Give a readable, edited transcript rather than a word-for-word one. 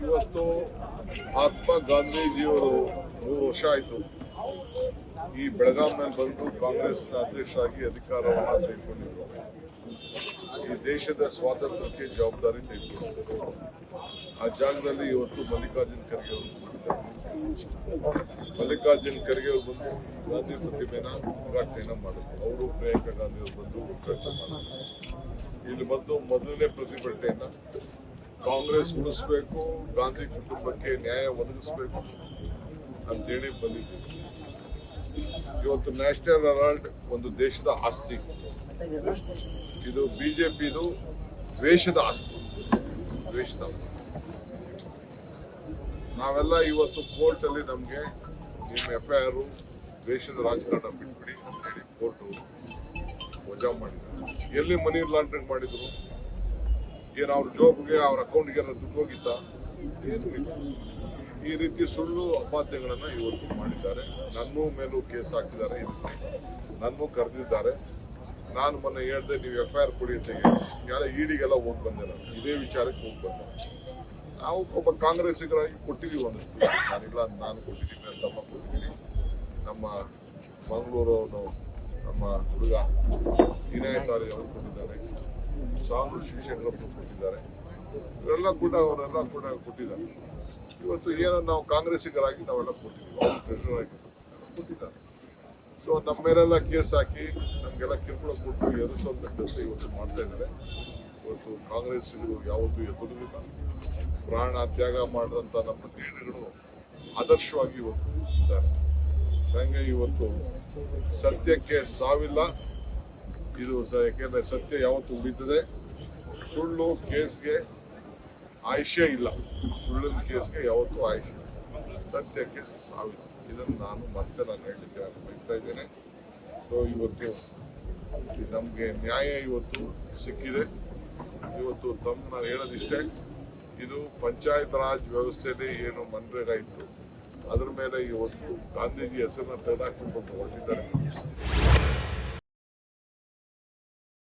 ಇವತ್ತು ಮಹಾತ್ಮ ಗಾಂಧೀಜಿಯವರು 100 ವರ್ಷ ಆಯಿತು ಈ ಬೆಳಗಾಂನಲ್ಲಿ ಬಂದು ಕಾಂಗ್ರೆಸ್ನ ಅಧ್ಯಕ್ಷರಾಗಿ ಅಧಿಕಾರವನ್ನು ತೆಗೆದುಕೊಂಡಿದ್ರು. ಈ ದೇಶದ ಸ್ವಾತಂತ್ರ್ಯಕ್ಕೆ ಜವಾಬ್ದಾರಿ ತೆಗೆದುಕೊಂಡಿದ್ರು. ಆ ಜಾಗದಲ್ಲಿ ಇವತ್ತು ಮಲ್ಲಿಕಾರ್ಜುನ್ ಖರ್ಗೆ ಅವರು ಮಲ್ಲಿಕಾರ್ಜುನ್ ಖರ್ಗೆ ಅವರು ಬಂದು ಗಾಂಧಿ ಪ್ರತಿಮೆನ ಉದ್ಘಾಟನೆಯನ್ನು ಮಾಡಿದ್ರು. ಅವರು ಪ್ರಿಯಾಂಕಾ ಗಾಂಧಿ ಅವರು ಬಂದು ಉದ್ಘಾಟನೆ ಮಾಡಿದ್ರು. ಇಲ್ಲಿ ಬಂದು ಮೊದಲನೇ ಪ್ರತಿಭಟನೆಯನ್ನ ಕಾಂಗ್ರೆಸ್ ಉಳಿಸ್ಬೇಕು, ಗಾಂಧಿ ಕುಟುಂಬಕ್ಕೆ ನ್ಯಾಯ ಒದಗಿಸಬೇಕು ಅಂತೇಳಿ ಬಂದಿದ್ದೀವಿ. ಇವತ್ತು ನ್ಯಾಷನಲ್ ಹೆರಾಲ್ಡ್ ಒಂದು ದೇಶದ ಆಸ್ತಿ, ಇದು ಬಿಜೆಪಿದು ದ್ವೇಷದ ಆಸ್ತಿ. ನಾವೆಲ್ಲ ಇವತ್ತು ಕೋರ್ಟ್ ಅಲ್ಲಿ ನಮ್ಗೆ ನಿಮ್ಮ FIR ದ್ವೇಷದ ರಾಜಕಾರಣ ಬಿಟ್ಬಿಡಿ ಅಂತೇಳಿ ಕೋರ್ಟ್ ವಜಾ ಮಾಡಿದ್ದಾರೆ. ಎಲ್ಲಿ ಮನಿ ಲಾಂಡ್ರಿಂಗ್ ಮಾಡಿದ್ರು? ಏನು ಅವ್ರ ಜೋಬ್ಗೆ ಅವ್ರ ಅಕೌಂಟ್ಗೆ ದುಡ್ಡು ಹೋಗಿತ್ತ? ಏನು ಇಲ್ಲ. ಈ ರೀತಿ ಸುಳ್ಳು ಅಪಾದ್ಯಗಳನ್ನ ಇವತ್ತು ಮಾಡಿದ್ದಾರೆ. ನನ್ನ ಮೇಲೂ ಕೇಸ್ ಹಾಕಿದ್ದಾರೆ, ನನ್ನೂ ಕರೆದಿದ್ದಾರೆ. ನಾನು ಮೊನ್ನೆ ಹೇಳ್ದೆ ನೀವು FIR ಕೊಡಿ ಅಂತ ಎಲ್ಲ ಇಡಿಗೆಲ್ಲ ಹೋಗಿ ಬಂದೆ. ನಾನು ಇದೇ ವಿಚಾರಕ್ಕೆ ಹೋಗಿ ಬಂದೆ. ನಾವು ಒಬ್ಬ ಕಾಂಗ್ರೆಸ್ಸಿಗರಾಗಿ ಕೊಟ್ಟಿದ್ದೀವಿ ಒಂದಷ್ಟು. ನಾನಿಲ್ಲ, ನಾನು ಕೊಟ್ಟಿದ್ದೀನಿ, ನನ್ನ ತಮ್ಮ ಕೊಟ್ಟಿದ್ದೀನಿ, ನಮ್ಮ ಮಂಗಳೂರು ನಮ್ಮ ಹುಡುಗ ವಿನಾಯತಾರಿ ಅವರು ಕೊಟ್ಟಿದ್ದಾರೆ, ಸಾಂಗ್ರು ಶಿವಶಂಕರಪ್ಪರು ಕೊಟ್ಟಿದ್ದಾರೆ. ಅವರೆಲ್ಲ ಕೂಡ ಕೊಟ್ಟಿದ್ದಾರೆ. ಇವತ್ತು ಏನೋ ನಾವು ಕಾಂಗ್ರೆಸ್ಸಿಗರಾಗಿ ನಾವೆಲ್ಲ ಕೊಟ್ಟಿದ್ದೀವಿ, ಅವರು ಟ್ರೆಷರ್ ಆಗಿ ಕೊಟ್ಟಿದ್ದಾರೆ. ಸೊ ನಮ್ಮ ಮೇಲೆಲ್ಲ ಕೇಸ್ ಹಾಕಿ ನಮಗೆಲ್ಲ ಕಿರುಕುಳ ಕೊಟ್ಟು ಎದುರಿಸುವಂಥ ಕೆಲಸ ಇವತ್ತು ಮಾಡ್ತಾ ಇದ್ದಾರೆ. ಇವತ್ತು ಕಾಂಗ್ರೆಸ್ಸಿಗರು ಯಾವತ್ತೂ ಎದುರಿಲ್ಲ. ಪ್ರಾಣ ತ್ಯಾಗ ಮಾಡಿದಂಥ ನಮ್ಮ ಧೀರಗಳು ಆದರ್ಶವಾಗಿ ಇವತ್ತು ಇದ್ದಾರೆ. ಹಂಗೆ ಇವತ್ತು ಸತ್ಯಕ್ಕೆ ಸಾವಿಲ್ಲ. ಇದು ಯಾಕೆಂದರೆ ಸತ್ಯ ಯಾವತ್ತು ಉಳಿತದೆ. ಸುಳ್ಳು ಕೇಸ್ಗೆ ಆಯುಷ್ಯ ಇಲ್ಲ. ಸುಳ್ಳಿನ ಕೇಸ್ಗೆ ಯಾವತ್ತೂ ಆಯುಷ್ಯ, ಸತ್ಯಕ್ಕೆ ಸಾವಿಲ್ಲ. ಇದನ್ನು ನಾನು ಹೇಳಲಿಕ್ಕೆ ಬಯಸ್ತಾ ಇದ್ದೇನೆ. ಸೊ ಇವತ್ತು ನಮಗೆ ನ್ಯಾಯ ಇವತ್ತು ಸಿಕ್ಕಿದೆ. ಇವತ್ತು ನಾನು ಹೇಳೋದಿಷ್ಟೇ, ಇದು ಪಂಚಾಯತ್ ರಾಜ್ ವ್ಯವಸ್ಥೆಯಲ್ಲಿ ಏನು ಮನ್ರೇಗಾ ಇತ್ತು, ಅದ್ರ ಮೇಲೆ ಇವತ್ತು ಗಾಂಧೀಜಿ ಹೆಸರನ್ನ ತೆಗೆದಾಕಬೇಕು ಅಂತ ಹೊರಟಿದ್ದಾರೆ.